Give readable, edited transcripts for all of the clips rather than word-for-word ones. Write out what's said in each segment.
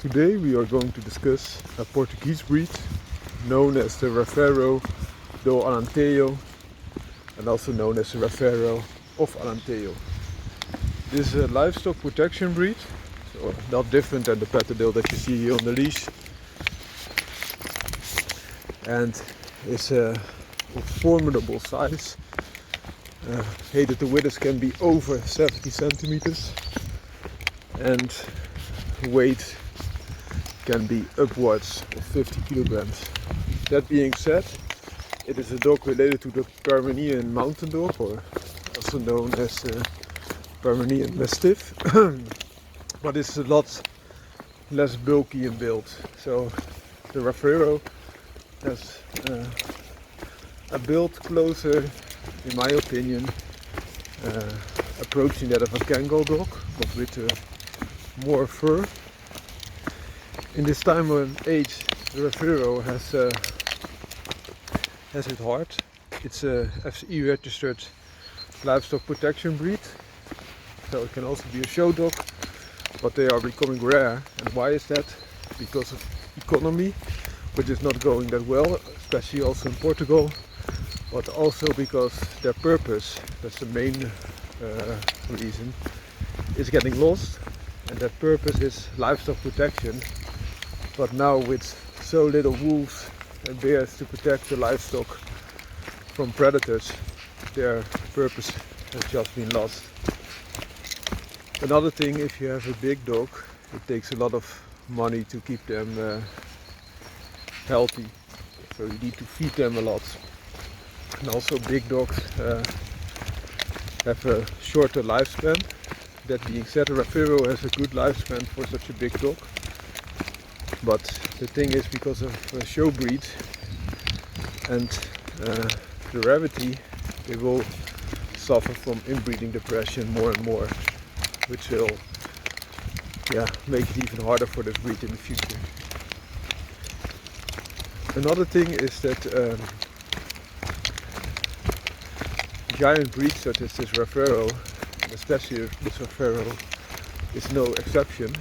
Today we are going to discuss a Portuguese breed known as the Rafeiro do Alentejo and also known as the Rafeiro of Alentejo. This is a livestock protection breed, so not different than the Patterdale that you see here on the leash, and is of formidable size. Height the withers can be over 70 centimeters and weight can be upwards of 50 kilograms. That being said, it is a dog related to the Pyrenean mountain dog, or also known as Pyrenean Mastiff, but it's a lot less bulky in build. So the Rafeiro has a build closer, in my opinion, approaching that of a Kangal dog, but with more fur. In this time and age, the Rafeiro has it hard. It's a FCE registered livestock protection breed, so it can also be a show dog, but they are becoming rare. And why is that? Because of economy, which is not going that well, especially also in Portugal, but also because their purpose, that's the main reason, is getting lost, and that purpose is livestock protection. But now with so little wolves and bears to protect the livestock from predators, their purpose has just been lost. Another thing, if you have a big dog, it takes a lot of money to keep them healthy, so you need to feed them a lot. And also big dogs have a shorter lifespan. That being said, a Rafeiro has a good lifespan for such a big dog. But the thing is, because of show breeds and the rarity, they will suffer from inbreeding depression more and more, which will make it even harder for this breed in the future. Another thing is that giant breeds such as this Rafeiro, especially this Rafeiro is no exception,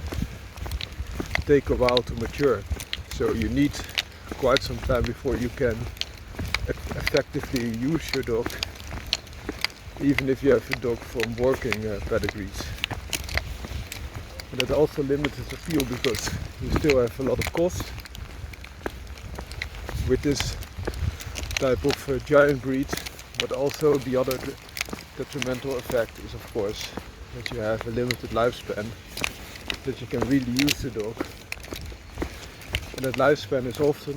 take a while to mature. So you need quite some time before you can effectively use your dog, even if you have a dog from working pedigrees. And that also limits the appeal because you still have a lot of cost. With this type of giant breed, but also the other detrimental effect is, of course, that you have a limited lifespan, that you can really use the dog. And that lifespan is often,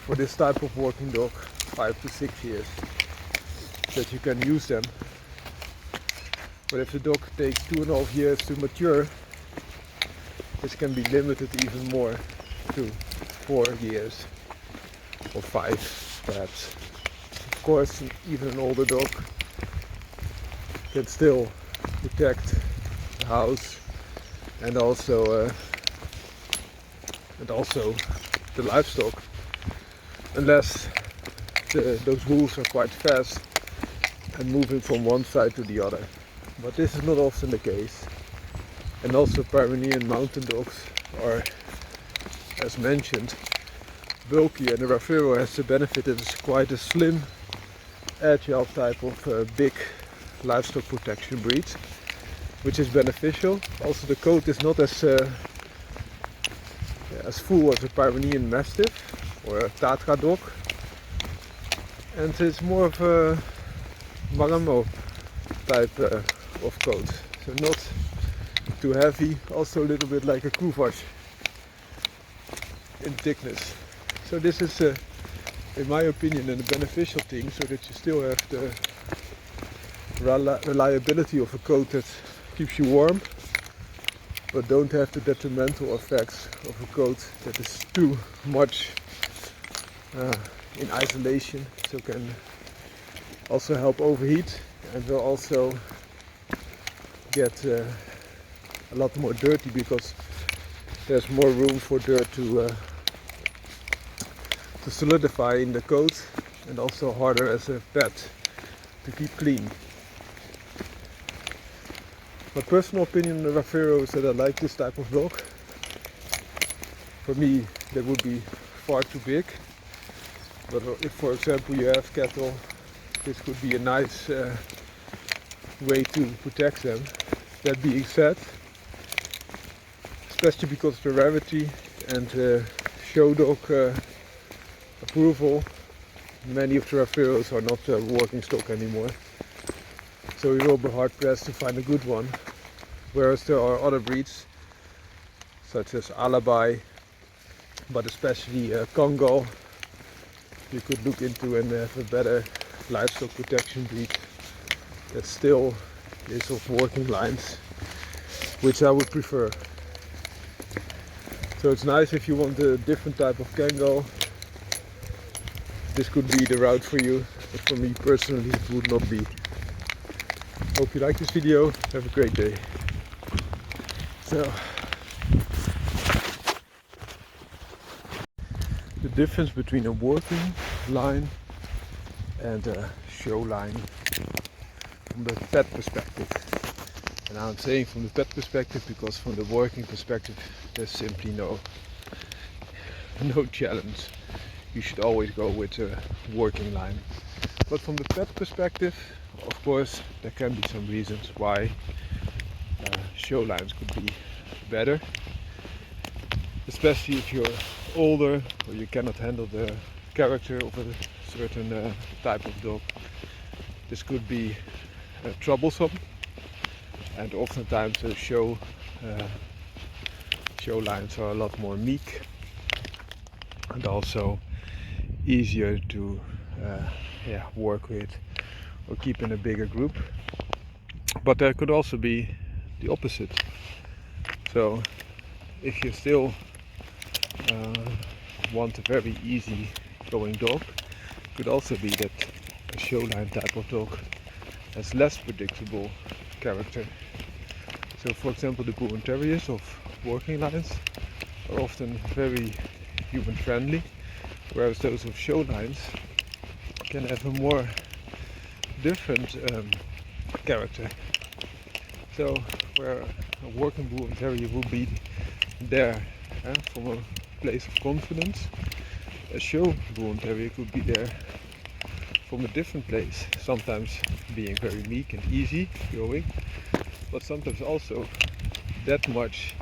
for this type of working dog, 5 to 6 years that you can use them. But if the dog takes 2.5 years to mature, this can be limited even more to 4 years or 5 perhaps. Of course, even an older dog can still protect the house and also the livestock, unless those wolves are quite fast and moving from one side to the other. But this is not often the case. And also Pyrenean mountain dogs are, as mentioned, bulky, and the Rafeiro has the benefit that it's quite a slim, agile type of big livestock protection breed, which is beneficial. Also the coat is not as full as a Pyrenean Mastiff or a Tatra dog, and it's more of a Maramo type of coat, so not too heavy, also a little bit like a Couvage in thickness. So this is in my opinion a beneficial thing, so that you still have the reliability of a coat that keeps you warm, but don't have the detrimental effects of a coat that is too much in isolation, so can also help overheat and will also get a lot more dirty because there's more room for dirt to solidify in the coat, and also harder as a pet to keep clean. My personal opinion on the Rafeiro is that I like this type of dog. For me, that would be far too big. But if, for example, you have cattle, this could be a nice way to protect them. That being said, especially because of the rarity and show dog approval, many of the Rafeiros are not working stock anymore. So you will be hard pressed to find a good one. Whereas there are other breeds, such as Alabai, but especially Congo, you could look into and have a better livestock protection breed that still is of working lines, which I would prefer. So it's nice if you want a different type of Kango. This could be the route for you, but for me personally it would not be. Hope you like this video. Have a great day. So, the difference between a working line and a show line from the pet perspective. And I'm saying from the pet perspective because from the working perspective there's simply no challenge. You should always go with a working line. But from the pet perspective, of course, there can be some reasons why show lines could be better. Especially if you're older or you cannot handle the character of a certain type of dog. This could be troublesome, and oftentimes the show lines are a lot more meek and also easier to work with or keep in a bigger group. But there could also be the opposite. So if you still want a very easy going dog, it could also be that a show line type of dog has less predictable character. So for example, the Bull Terriers of working lines are often very human friendly, whereas those of show lines can have a more different character. So where a working Bull Terrier will be there from a place of confidence, a show Bull Terrier could be there from a different place, sometimes being very meek and easy going, but sometimes also that much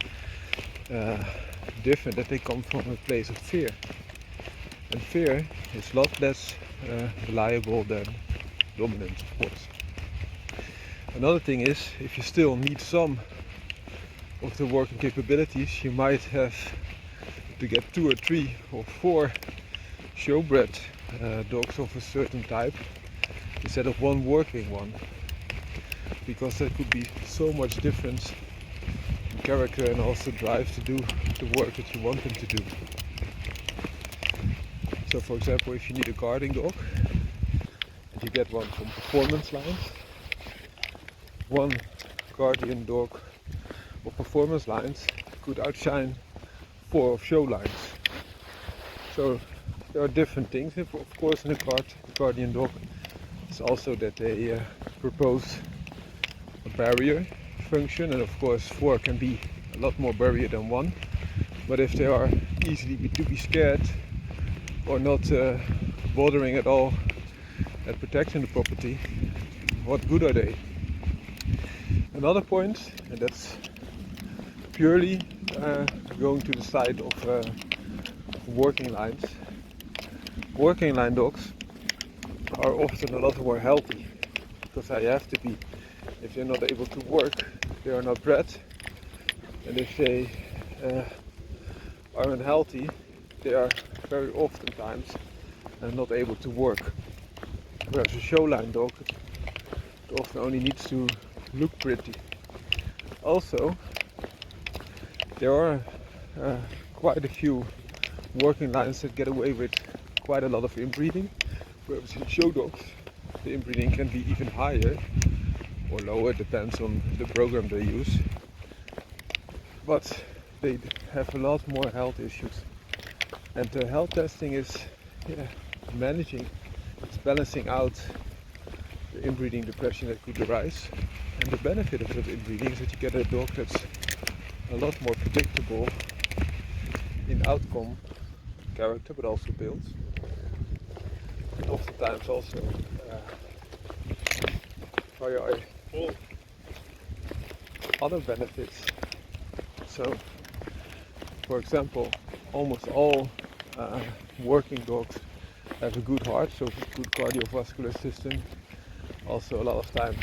different that they come from a place of fear. And fear is a lot less reliable than dominance, of course. Another thing is, if you still need some of the working capabilities, you might have to get 2 or 3 or 4 showbred dogs of a certain type instead of one working one, because there could be so much difference in character and also drive to do the work that you want them to do. So for example, if you need a guarding dog and you get one from performance lines, one guardian dog of performance lines could outshine 4 of show lines. So there are different things, of course, in a guardian dog. It's also that they propose a barrier function, and of course 4 can be a lot more barrier than 1. But if they are easily to be scared or not bothering at all at protecting the property, what good are they? Another point, and that's purely going to the side of working lines. Working line dogs are often a lot more healthy, because they have to be. If they're not able to work, they are not bred, and if they are unhealthy, they are very oftentimes not able to work. Whereas a show line dog often only needs to look pretty. Also, there are quite a few working lines that get away with quite a lot of inbreeding, whereas in show dogs the inbreeding can be even higher or lower, depends on the program they use, but they have a lot more health issues. And the health testing is managing, it's balancing out the inbreeding depression that could arise. And the benefit of that inbreeding is that you get a dog that's a lot more predictable in outcome character, but also build. And oftentimes also other benefits. So, for example, almost all working dogs have a good heart, so good cardiovascular system. Also, a lot of times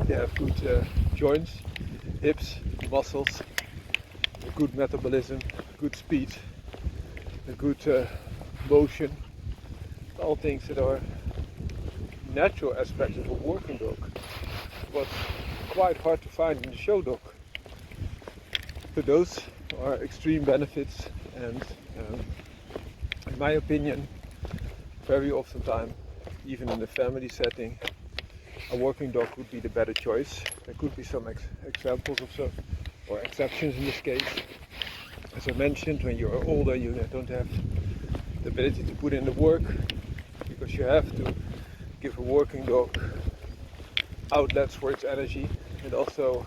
they have good joints, hips, muscles, a good metabolism, good speed, a good motion. All things that are natural aspects of a working dog, but quite hard to find in the show dog. So those are extreme benefits, and in my opinion, very often time, even in a family setting, a working dog would be the better choice. There could be some examples of so, or exceptions in this case. As I mentioned, when you're older, you don't have the ability to put in the work, because you have to give a working dog outlets for its energy, and also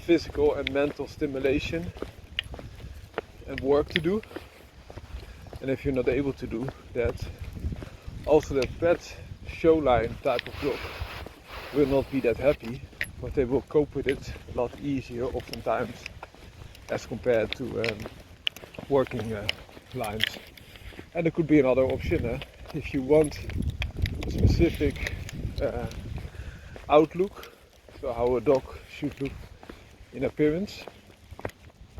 physical and mental stimulation and work to do. And if you're not able to do that, also that pet show line type of dog will not be that happy, but they will cope with it a lot easier oftentimes as compared to working lines. And there could be another option if you want a specific outlook, so how a dog should look in appearance,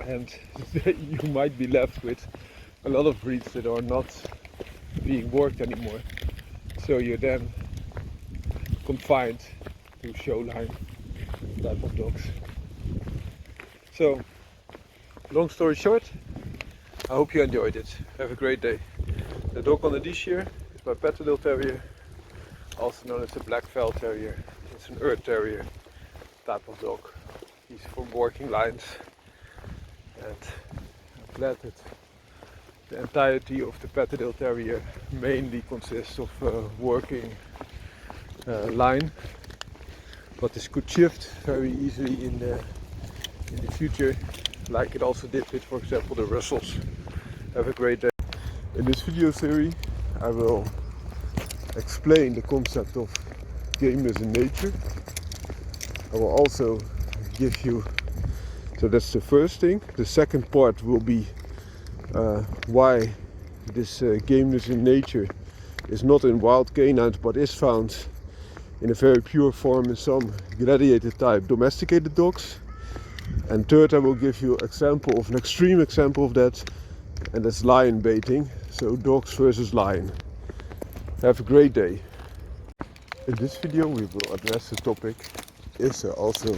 and you might be left with a lot of breeds that are not being worked anymore, so you're then confined to show line type of dogs. So, long story short, I hope you enjoyed it. Have a great day. The dog on the dish here is my Petadil Terrier, also known as a Black Fell Terrier. It's an Earth Terrier type of dog. He's from working lines, and I'm glad that the entirety of the Petadil Terrier mainly consists of working line, but this could shift very easily in the future, like it also did with, for example, the Russells. Have a great day. In this video series I will explain the concept of gameness in nature. I will also give you, so that's the first thing. The second part will be why this gameness in nature is not in wild canines, but is found in a very pure form in some gladiator type domesticated dogs. And third, I will give you example of an extreme example of that, and that's lion baiting, so dogs versus lion. Have a great day. In this video we will address the topic, is there also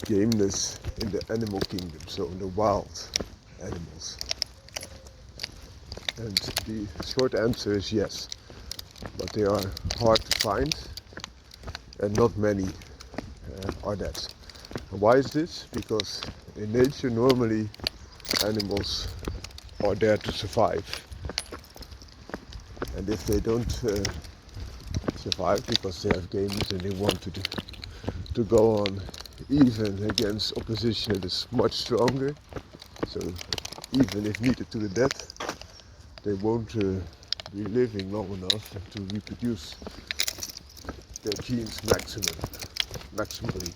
gameness in the animal kingdom, so in the wild animals? And the short answer is yes, but they are hard to find, and not many are that. And why is this? Because in nature normally animals are there to survive, and if they don't survive because they have gameness and they want to go on even against opposition that is much stronger, so even if needed to the death, they won't be living long enough to reproduce their genes maximally.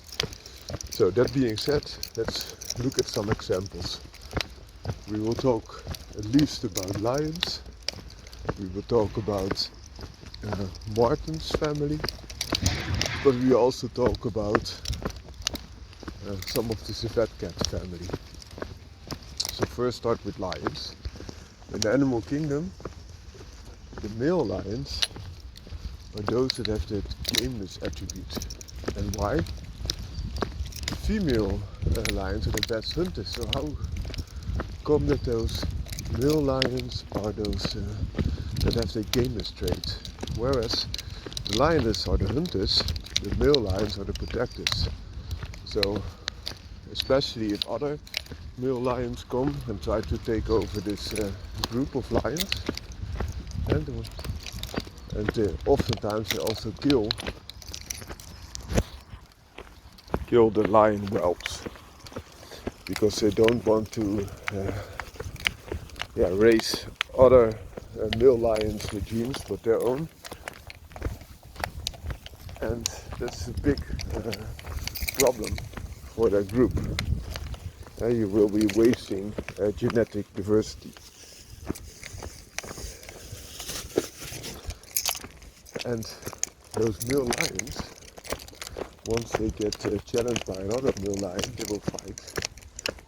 So that being said, let's look at some examples. We will talk at least about lions. We will talk about Martin's family, but we also talk about some of the civet cat family. So first start with lions. In the animal kingdom, the male lions are those that have that gameness attribute. And why? The female lions are the best hunters. So how come that those male lions are those that have the gameness trait, whereas the lioness are the hunters, the male lions are the protectors? So especially if other male lions come and try to take over this group of lions, and oftentimes they also kill the lion whelps, because they don't want to raise other male lions with genes, but their own. And that's a big problem for that group. You will be wasting genetic diversity. And those male lions, once they get challenged by another male lion, they will fight,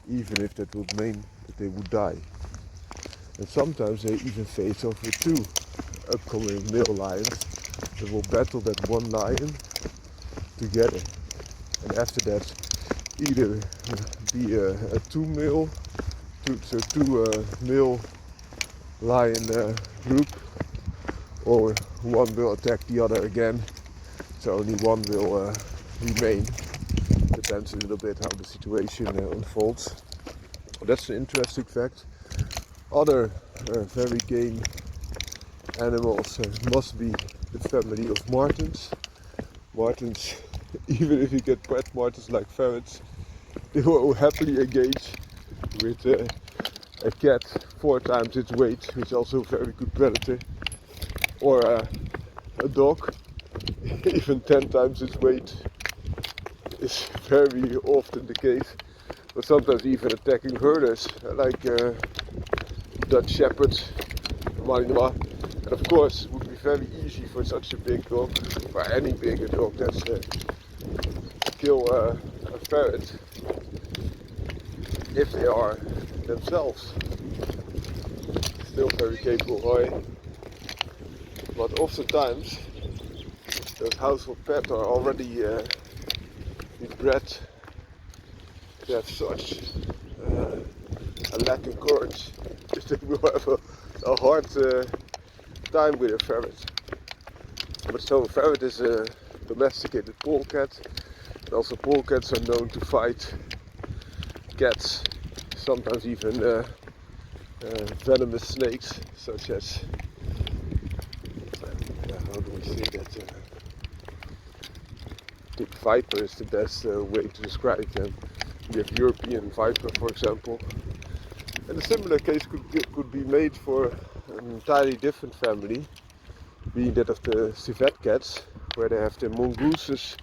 even if that would mean that they would die. And sometimes they even face off with two upcoming male lions that will battle that one lion together. And after that, either be a two male lion group, or one will attack the other again, so only one will remain. Depends a little bit how the situation unfolds. That's an interesting fact. Other very game animals must be the family of martens. Martens, even if you get pet martens like ferrets, they will happily engage with a cat 4 times its weight, which is also a very good predator, or a dog, even 10 times its weight, is very often the case. But sometimes even attacking herders, like Dutch shepherds, Malinois. And of course, it would be very easy for such a big dog, for any bigger dog, that's to kill a ferret if they are themselves still very capable. But oftentimes those household pets are already bred to have such a lack in courage, that they will have a hard time with a ferret. But so a ferret is a domesticated polecat, and also polecats are known to fight cats, sometimes even venomous snakes, such as, how do we say that? I think viper is the best way to describe them. We have European viper, for example. And a similar case could be made for an entirely different family, being that of the civet cats, where they have the mongooses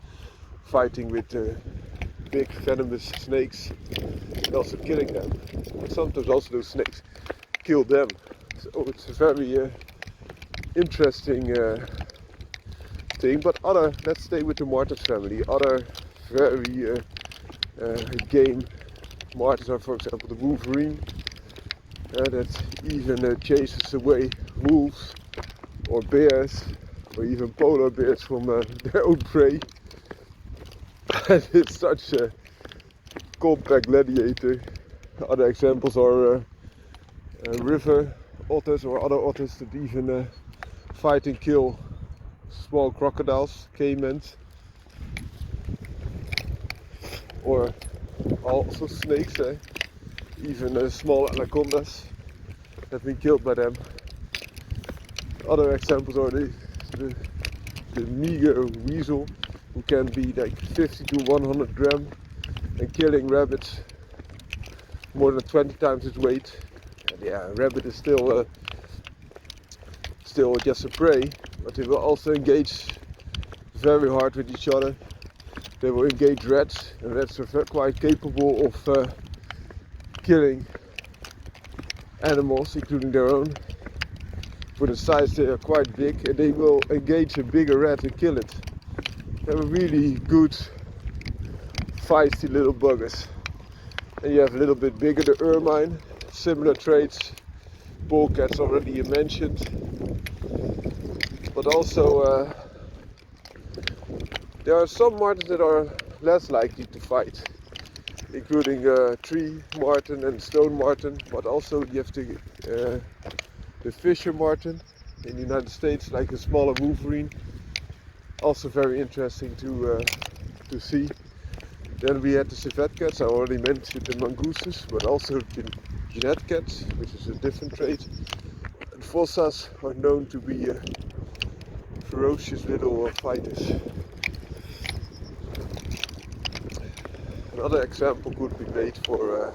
fighting with the big venomous snakes and also killing them. But sometimes also those snakes kill them. So it's a very interesting thing. But let's stay with the martens family. Other very game martens are, for example, the wolverine, that even chases away wolves or bears, or even polar bears from their own prey. And it's such a compact gladiator. Other examples are river otters or other otters that even fight and kill small crocodiles, caimans, or also snakes, even small anacondas have been killed by them. Other examples are the meager weasel, who can be like 50 to 100 grams and killing rabbits more than 20 times its weight. And a rabbit is still just a prey, but they will also engage very hard with each other. They will engage rats, and rats are quite capable of killing animals, including their own. For the size, they are quite big, and they will engage a bigger rat and kill it. They are really good, feisty little buggers. And you have a little bit bigger, the ermine, similar traits, polecats already mentioned. But also there are some martens that are less likely to fight, including tree marten and stone marten, but also you have the fisher marten in the United States, like a smaller wolverine, also very interesting to see. Then we had the civet cats, I already mentioned the mongooses, but also the genet cats, which is a different trait. And fossas are known to be ferocious little fighters. Another example could be made for,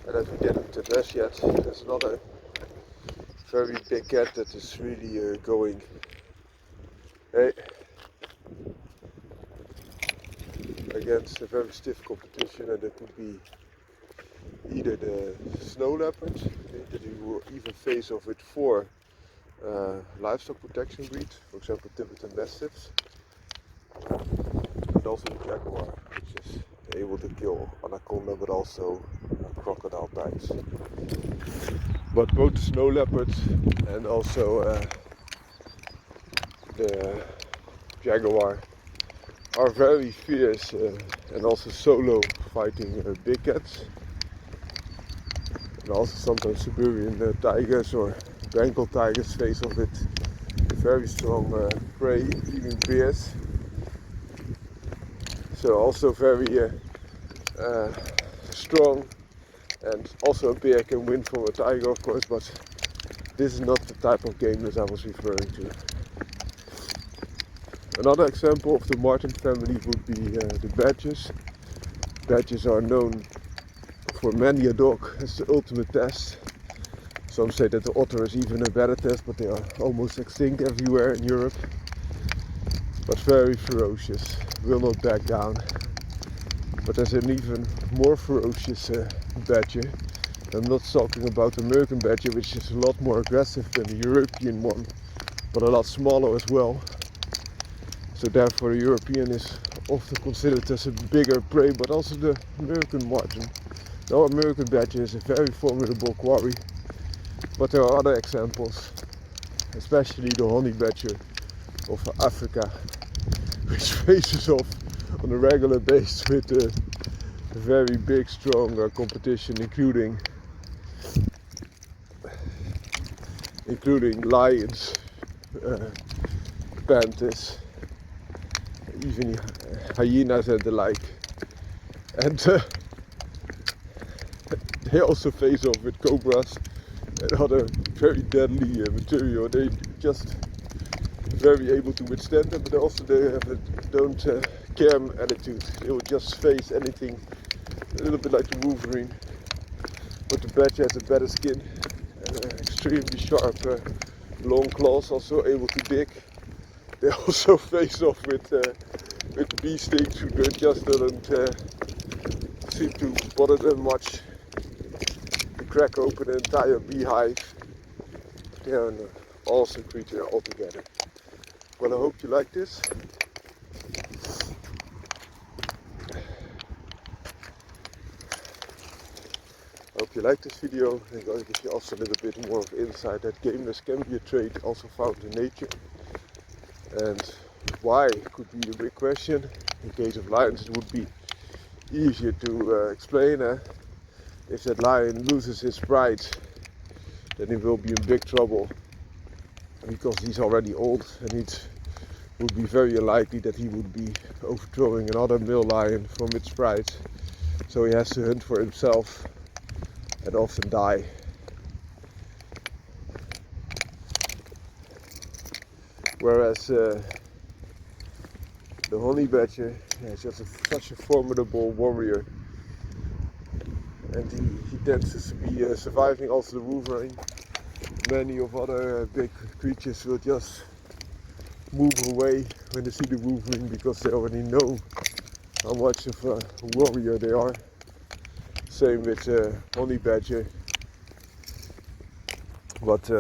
that we didn't address yet, there's another very big cat that is really going, hey, against a very stiff competition, and that could be either the snow leopard, that you will even face off with 4 livestock protection breeds, for example Tibetan Mastiffs, and also the jaguar, which is able to kill anaconda but also crocodile types. But both the snow leopards and also the jaguar are very fierce and also solo fighting big cats, and also sometimes Siberian tigers or Bengal tigers face off with very strong prey, even bears. So also very strong, and also a bear can win from a tiger, of course, but this is not the type of gameness I was referring to. Another example of the marten family would be the badgers. Badgers are known for many a dog as the ultimate test. Some say that the otter is even a better test, but they are almost extinct everywhere in Europe. But very ferocious, will not back down. But there's an even more ferocious badger. I'm not talking about the American badger, which is a lot more aggressive than the European one, but a lot smaller as well. So therefore the European is often considered as a bigger prey, but also the American marten. The American badger is a very formidable quarry, but there are other examples, especially the honey badger of Africa, which faces off on a regular basis with a very big, strong competition, including lions, panthers, even hyenas and the like. And they also face off with cobras and other very deadly material. They just very able to withstand them, but also they have a don't care attitude. They will just face anything, a little bit like the wolverine. But the badger has a better skin and extremely sharp long claws, also able to dig. They also face off with bee stings, who just doesn't seem to bother them much. They crack open an entire beehive. They are an awesome creature altogether. Well, I hope you like this. I hope you like this video. I'm going to give you also a little bit more of insight that gameness can be a trait also found in nature. And why could be a big question. In case of lions it would be easier to explain. If that lion loses his pride, then he will be in big trouble, because he's already old, and it would be very unlikely that he would be overthrowing another male lion from its pride. So he has to hunt for himself and often die. Whereas the honey badger is just such a formidable warrior, and he tends to be surviving also the wolverine. Many of other big creatures will just move away when they see the wolverine, because they already know how much of a warrior they are. Same with honey badger, but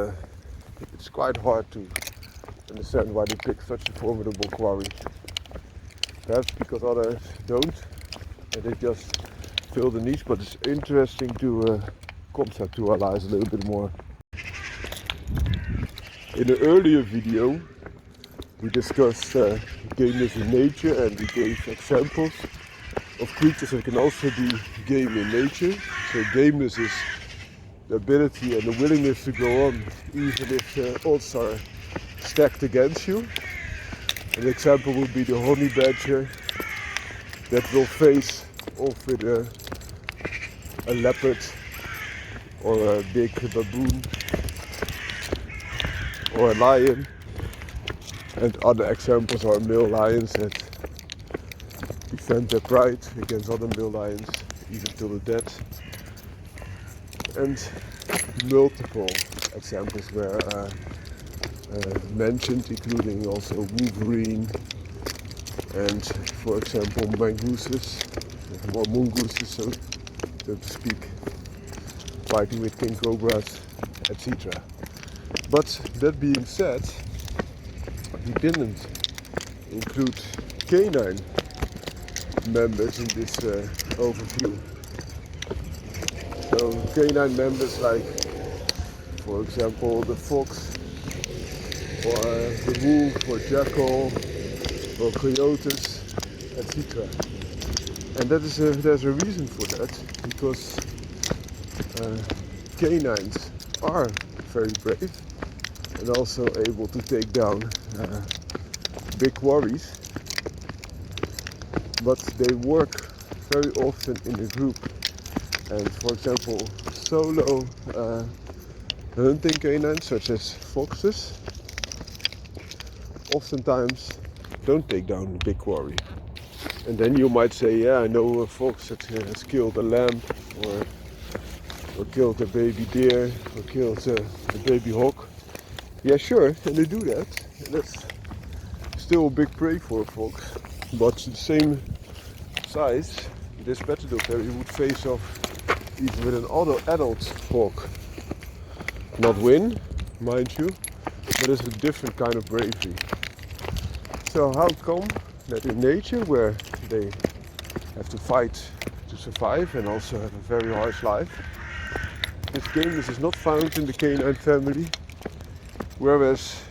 it's quite hard to understand why they pick such a formidable quarry. Perhaps because others don't, and they just fill the niche, but it's interesting to conceptualize a little bit more. In an earlier video we discussed gameness in nature, and we gave examples of creatures that can also be game in nature. So gameness is the ability and the willingness to go on even if odds are stacked against you. An example would be the honey badger that will face off with a leopard or a big baboon or a lion. And other examples are male lions that defend their pride against other male lions, even till the death. And multiple examples were mentioned, including also wolverine and, for example, mongooses, or mongooses, so to speak, fighting with king cobras, etc. But that being said, we didn't include canine members in this overview. So canine members like, for example, the fox, or the wolf, or jackal, or coyotes, etc. And that is there's a reason for that, because canines are very brave and also able to take down big quarries, but they work very often in a group. And for example, solo hunting canines such as foxes oftentimes don't take down a big quarry. And then you might say, yeah, I know a fox that has killed a lamb, or killed a baby deer, or killed a baby hawk. Yeah, sure, and they do that. And that's still a big prey for a fox. But the same size, this Petticoat terrier would face off even with an adult hawk. Not win, mind you, but it's a different kind of bravery. So how come that in nature, where they have to fight to survive and also have a very harsh life, this Gameness is not found in the canine family, whereas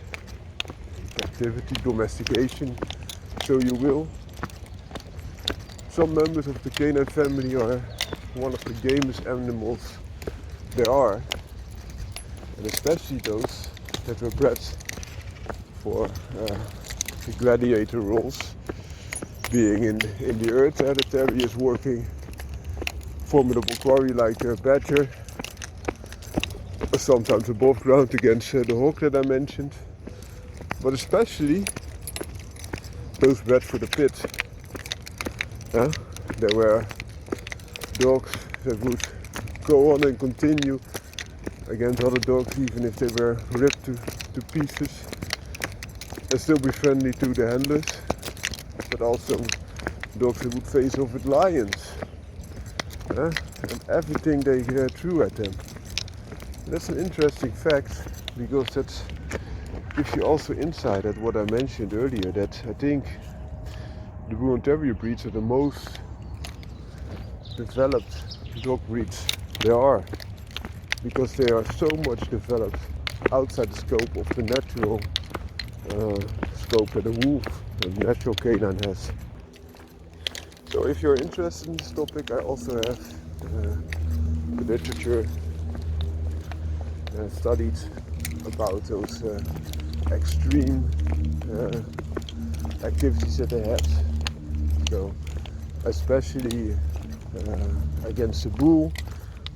captivity, domestication, so you will, some members of the canine family are one of the gamest animals there are, and especially those that were bred for the gladiator roles, being in the earth. The terrier is working formidable quarry like a badger, sometimes above ground against the hawk that I mentioned, but especially those bred for the pit. There were dogs that would go on and continue against other dogs, even if they were ripped to pieces, and still be friendly to the handlers, but also dogs that would face off with lions, and everything they threw at them. And that's an interesting fact, because that gives you also insight at what I mentioned earlier, that I think the Bull and Terrier breeds are the most developed dog breeds there are, because they are so much developed outside the scope of the natural scope that a wolf, a natural canine, has. So if you're interested in this topic, I also have the literature studied about those extreme activities that they had. So especially against the bull,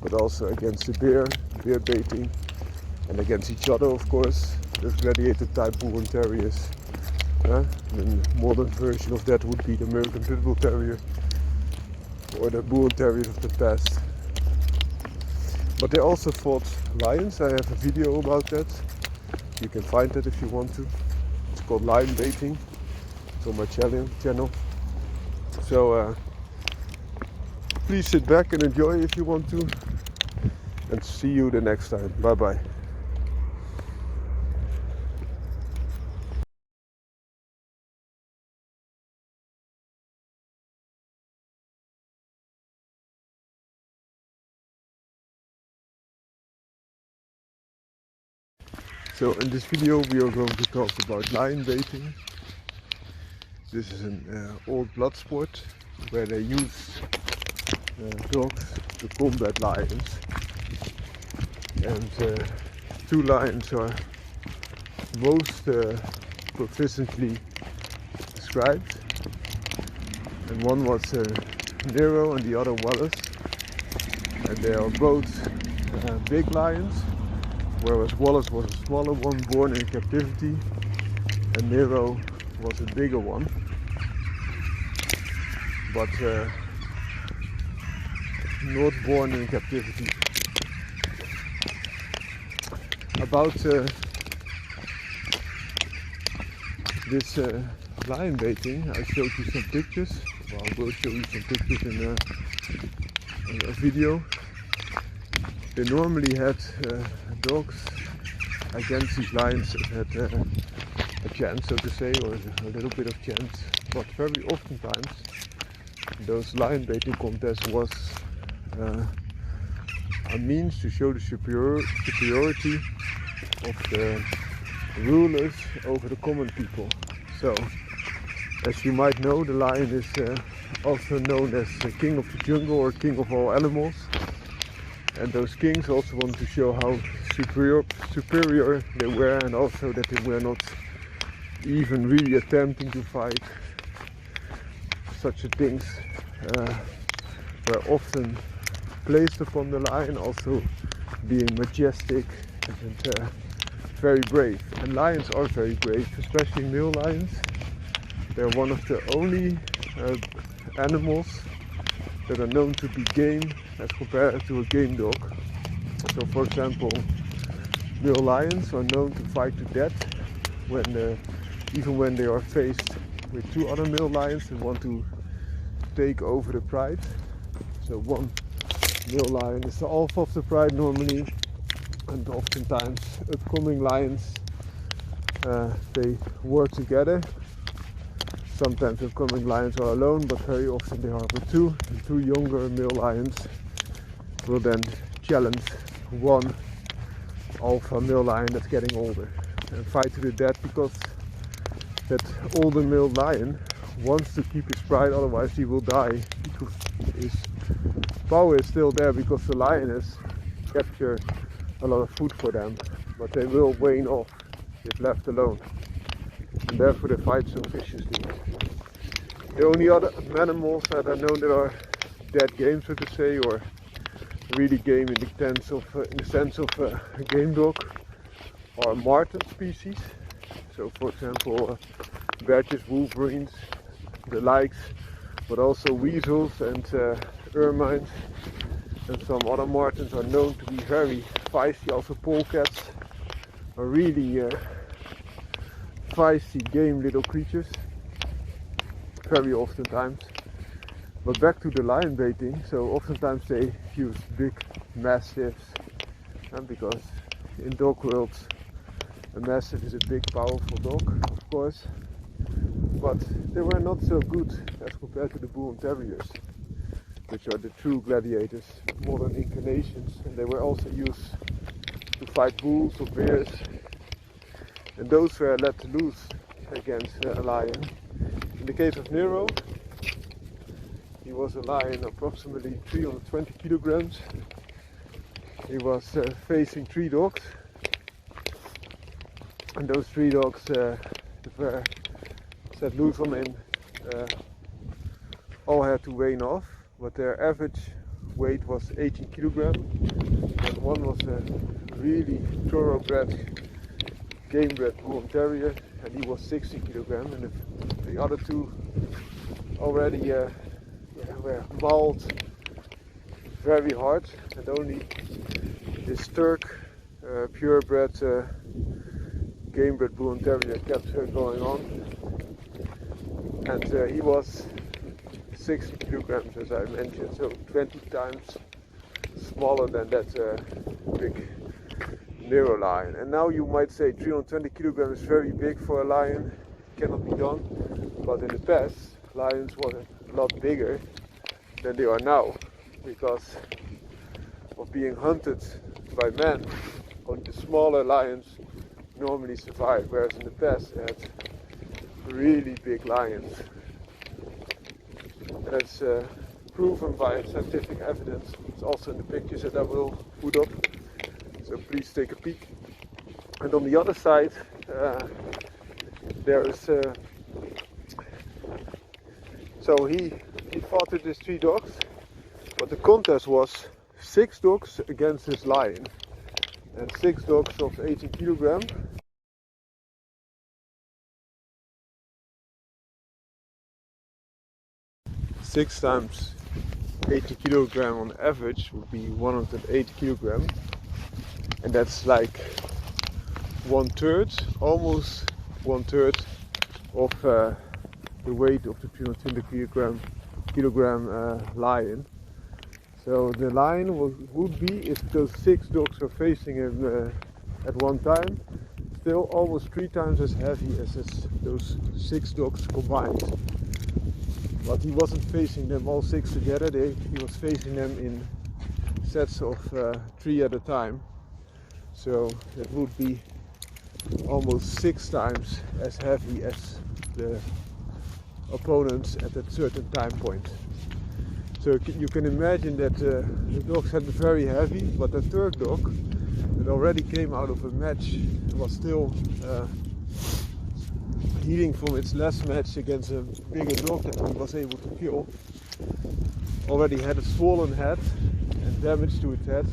but also against the bear baiting, and against each other, of course. Those gladiator type Bull and Terriers. The modern version of that would be the American Pit Bull Terrier, or the Bull and Terriers of the past. But they also fought lions. I have a video about that. You can find that if you want to. It's called Lionbaiting. It's on my channel. So please sit back and enjoy if you want to. And see you the next time. Bye bye. So in this video we are going to talk about lion baiting. This is an old blood sport where they use dogs to combat lions. And two lions are most proficiently described. And one was Nero and the other Wallace. And they are both big lions, whereas Wallace was a smaller one born in captivity, and Nero was a bigger one. But not born in captivity. about this lion baiting, I showed you some pictures. Well, I will show you some pictures in a video. They normally had dogs against these lions that had a chance, so to say, or a little bit of chance. But very oftentimes, those lion baiting contests was a means to show the superiority of the rulers over the common people. So, as you might know, the lion is also known as the king of the jungle or king of all animals. And those kings also want to show how superior they were, and also that they were not even really attempting to fight. Such things were often placed upon the lion, also being majestic and very brave. And lions are very brave, especially male lions. They're one of the only animals that are known to be game as compared to a game dog. So, for example, male lions are known to fight to death even when they are faced with two other male lions and want to take over the pride. So one male lion is the alpha of the pride normally, and oftentimes upcoming lions they work together. Sometimes upcoming lions are alone, but very often they are with two. And two younger male lions will then challenge one alpha male lion that's getting older and fight to the death, because that older male lion wants to keep his pride, otherwise he will die, because his power is still there, because the lioness captured a lot of food for them, but they will wane off if left alone, and therefore they fight so viciously. The only other animals that are known that are dead game, so to say, or really game in the sense of a game dog, are marten species. So, for example, badgers, wolverines, the likes, but also weasels and ermines, and some other martens are known to be very feisty. Also, polecats are really feisty game little creatures, very oftentimes. But back to the lion baiting, so oftentimes they use big mastiffs, and because in dog worlds a mastiff is a big powerful dog, of course, but they were not so good as compared to the bull and terriers, which are the true gladiators, modern incarnations, and they were also used to fight bulls or bears, and those were let loose against a lion. In the case of Nero, he was a lion approximately 320 kilograms. He was facing three dogs, and those three dogs were set loose on him, all had to wane off, but their average weight was 18 kilograms, and one was a really thoroughbred, game-bred bull and terrier, and he was 60 kilograms, and the other two already were mauled very hard, and only this Turk purebred game-bred bull and terrier kept going on, and he was 60 kilograms, as I mentioned, so 20 times smaller than that big Nero lion. And now you might say 320 kilograms is very big for a lion, cannot be done, but in the past lions were a lot bigger than they are now, because of being hunted by men. Only the smaller lions normally survive, whereas in the past they had really big lions. And that's proven by scientific evidence. It's also in the pictures that I will put up, so please take a peek. And on the other side there is so he fought with his three dogs, but the contest was 6 dogs against this lion, and 6 dogs of 18 kilograms. Six times 80 kilograms on average would be 180 kilograms, and that's like almost 1/3 of the weight of the 320 kilogram lion. So the lion would be, if those 6 dogs are facing him at one time, still almost 3 times as heavy as those 6 dogs combined. But he wasn't facing them all 6 together, he was facing them in sets of 3 at a time. So that would be almost 6 times as heavy as the opponents at that certain time point. So you can imagine that the dogs had very heavy, but the third dog that already came out of a match was still healing from its last match against a bigger dog that he was able to kill. Already had a swollen head and damage to its head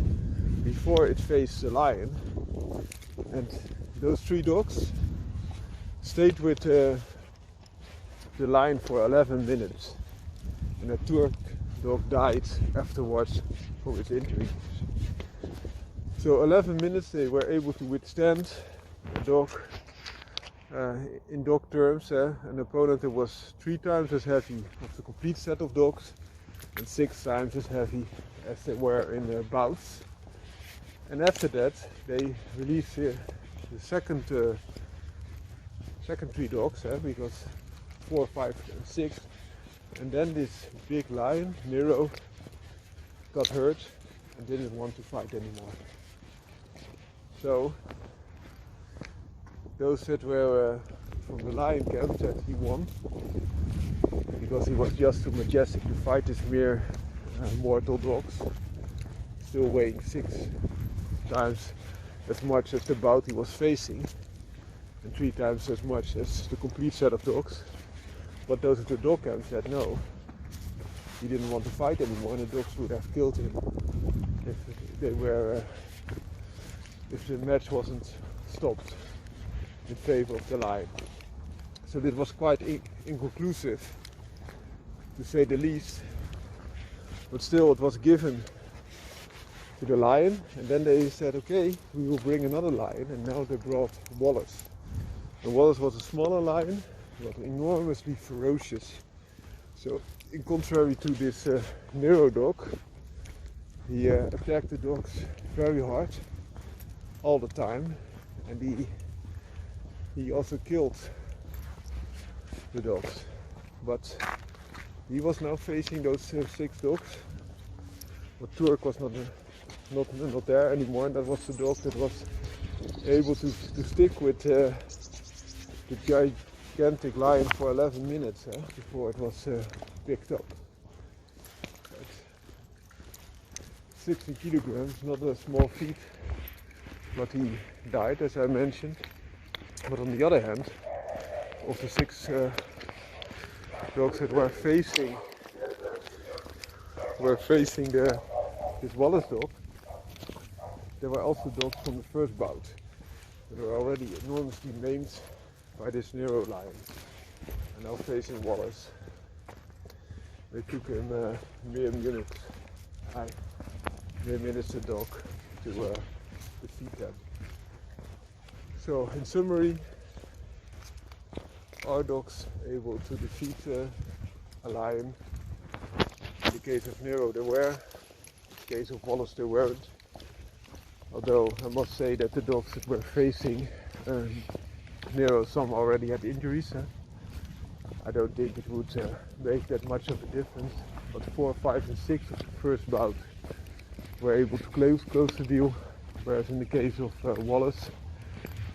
before it faced the lion. And those 3 dogs stayed with the lion for 11 minutes. And the third dog died afterwards from its injuries. So 11 minutes they were able to withstand a dog, in dog terms, an opponent that was 3 times as heavy of the complete set of dogs and 6 times as heavy as they were in the bouts. And after that they released the second 3 dogs, because 4, 5 and 6. And then this big lion, Nero, got hurt and didn't want to fight anymore. So those that were from the lion camp said he won, because he was just too majestic to fight his mere mortal dogs, still weighing 6 times as much as the bout he was facing and 3 times as much as the complete set of dogs. But those at the dog camp said no, he didn't want to fight anymore, and the dogs would have killed him if the match wasn't stopped in favor of the lion. So this was quite inconclusive, to say the least. But still, it was given to the lion, and then they said, okay, we will bring another lion, and now they brought Wallace. And Wallace was a smaller lion, but enormously ferocious. So, in contrary to this Nero dog, he attacked the dogs very hard all the time, and he also killed the dogs. But he was now facing those 6 dogs. But Turk was not there anymore, and that was the dog that was able to stick with the gigantic lion for 11 minutes before it was picked up. At 60 kilograms, not a small feat, but he died, as I mentioned. But on the other hand, of the 6 dogs that were facing this Wallace dog, there were also dogs from the first bout that were already enormously maimed by this Nero lion, and now facing Wallace. They took him mere minutes a dog to defeat them. So in summary, our dogs able to defeat a lion. In the case of Nero they were, in the case of Wallace they weren't. Although I must say that the dogs that were facing Nero, some already had injuries. I don't think it would make that much of a difference. But 4, 5 and 6 of the first bout were able to close the deal. Whereas in the case of Wallace,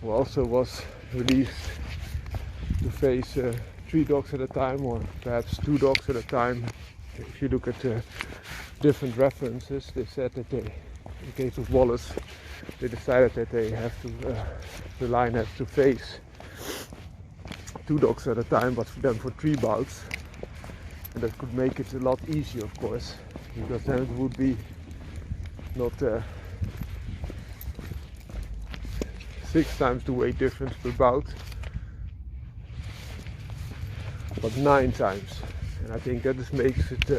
who also was released to face 3 dogs at a time, or perhaps 2 dogs at a time. If you look at different references, they said that in the case of Wallace, they decided that they have to, the lion has to face 2 dogs at a time, but then for 3 bouts. And that could make it a lot easier, of course, because then it would be not 6 times the weight difference per bout, but 9 times. And I think that just makes it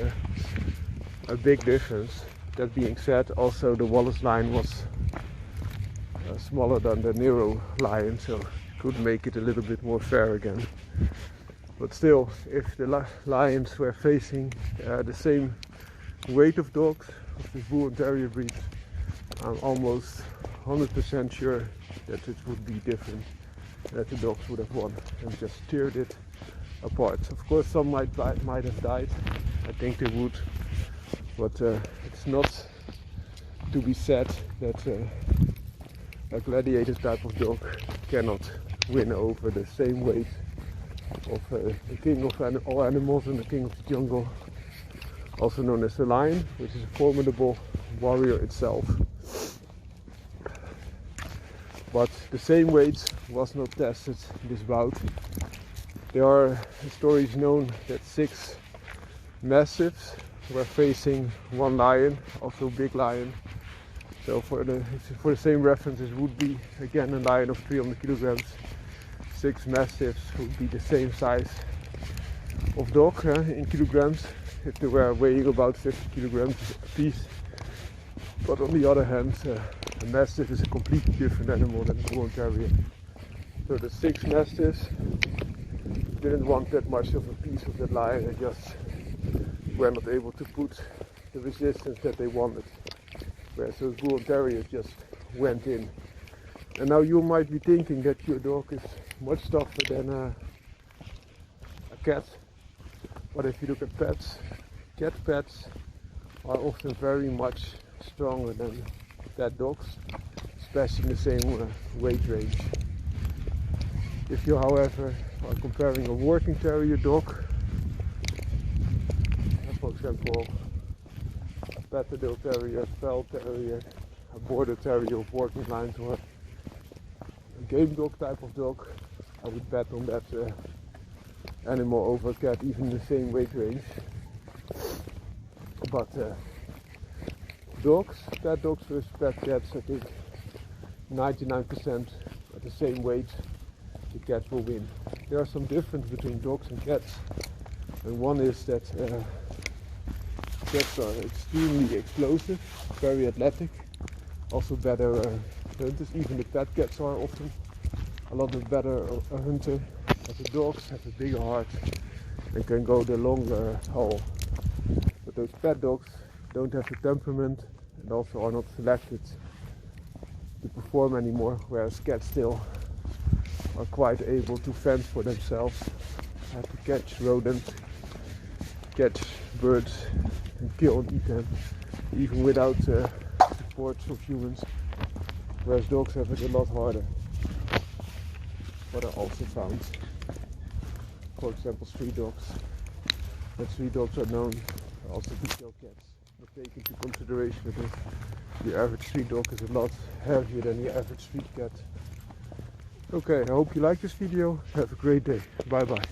a big difference. That being said, also the Wallace line was smaller than the Nero lion, so could make it a little bit more fair again. But still, if the lions were facing the same weight of dogs of this bull and terrier breed, I'm almost 100% sure that it would be different, that the dogs would have won and just teared it apart. Of course, some might have died. I think they would, but it's not to be said that a gladiator type of dog cannot win over the same weight of the king of all animals and the king of the jungle, also known as the lion, which is a formidable warrior itself. But the same weight was not tested in this bout. There are stories known that 6 mastiffs were facing one lion, also a big lion. So for the same reference, it would be again a lion of 300 kilograms. 6 mastiffs would be the same size of dog in kilograms if they were weighing about 50 kilograms a piece. But on the other hand, a mastiff is a completely different animal than a bull and terrier. So the 6 mastiffs didn't want that much of a piece of that lion and just were not able to put the resistance that they wanted. Whereas those bull and terriers just went in. And now you might be thinking that your dog is much tougher than a cat. But if you look at pets, cat pets are often very much stronger than cat dogs, especially in the same weight range. If you, however, are comparing a working terrier dog, for example, a Patterdale terrier, a Fel terrier, a border terrier of working lines, or a game dog type of dog, I would bet on that animal over a cat, even in the same weight range. But dogs, pet dogs versus pet cats, I think 99% at the same weight, the cat will win. There are some differences between dogs and cats, and one is that cats are extremely explosive, very athletic, also better hunters. Even the pet cats are often a lot better a hunter, but the dogs have a bigger heart and can go the longer haul. But those pet dogs don't have the temperament and also are not selected to perform anymore, whereas cats still are quite able to fend for themselves, have to catch rodents, catch birds and kill and eat them, even without support of humans, whereas dogs have it a lot harder. What I also found, for example, street dogs, and street dogs are known also to kill cats. Not take into consideration that the average street dog is a lot heavier than the average street cat. Okay, I hope you like this video. Have a great day. Bye bye.